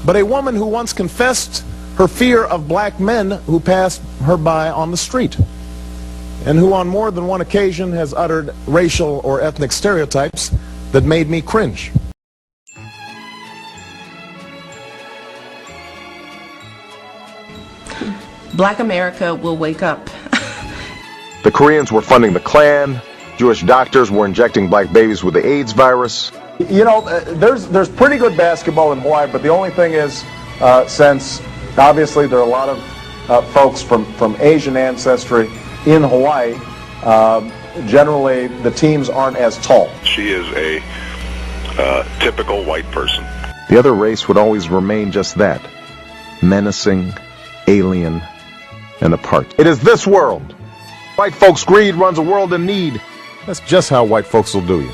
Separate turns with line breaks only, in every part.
but a woman who once confessed her fear of black men who passed her by on the street, and who on more than one occasion has uttered racial or ethnic stereotypes that made me cringe.
Black America will wake up.
The Koreans were funding the Klan. Jewish doctors were injecting black babies with the AIDS virus.
You know, there's pretty good basketball in Hawaii, but the only thing is, since obviously there are a lot of folks from Asian ancestry in Hawaii, generally the teams aren't as tall.
She is a typical white person.
The other race would always remain just that: menacing, alien, and apart. It is this world. White folks' greed runs a world in need. That's just how white folks will do you.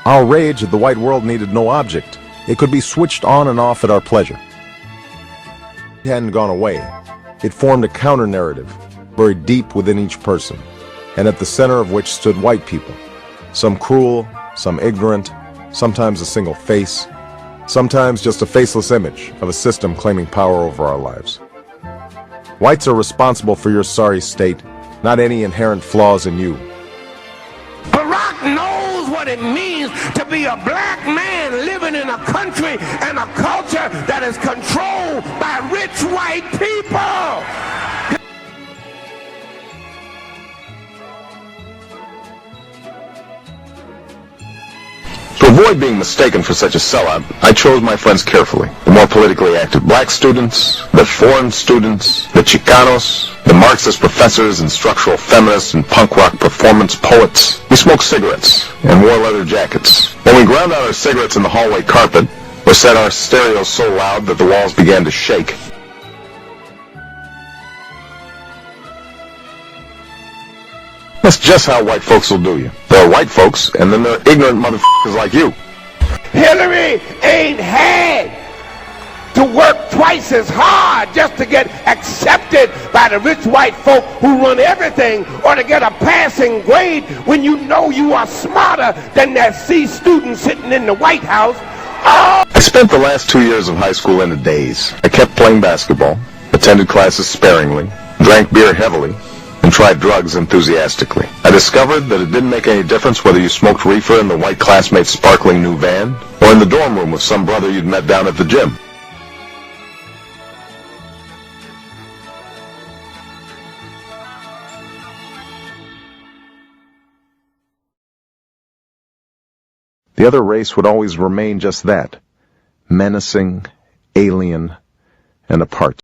Our rage at the white world needed no object. It could be switched on and off at our pleasure. It hadn't gone away. It formed a counter-narrative, buried deep within each person, and at the center of which stood white people. Some cruel, some ignorant, sometimes a single face, sometimes just a faceless image of a system claiming power over our lives. Whites are responsible for your sorry state, not any inherent flaws in you.
Barack knows what it means to be a black man living in a country and a culture that is controlled by rich white people.
To avoid being mistaken for such a sellout, I chose my friends carefully. The more politically active black students, the foreign students, the Chicanos, the Marxist professors and structural feminists and punk rock performance poets. We smoked cigarettes and wore leather jackets. When we ground out our cigarettes in the hallway carpet, or set our stereos so loud that the walls began to shake, that's just how white folks will do you. There are white folks, and then there are ignorant motherfuckers like you.
Hillary ain't had to work twice as hard just to get accepted by the rich white folk who run everything, or to get a passing grade when you know you are smarter than that C student sitting in the White House. Oh!
I spent the last 2 years of high school in a daze. I kept playing basketball, attended classes sparingly, drank beer heavily, and tried drugs enthusiastically. I discovered that it didn't make any difference whether you smoked reefer in the white classmate's sparkling new van, or in the dorm room with some brother you'd met down at the gym. The other race would always remain just that: menacing, alien, and apart.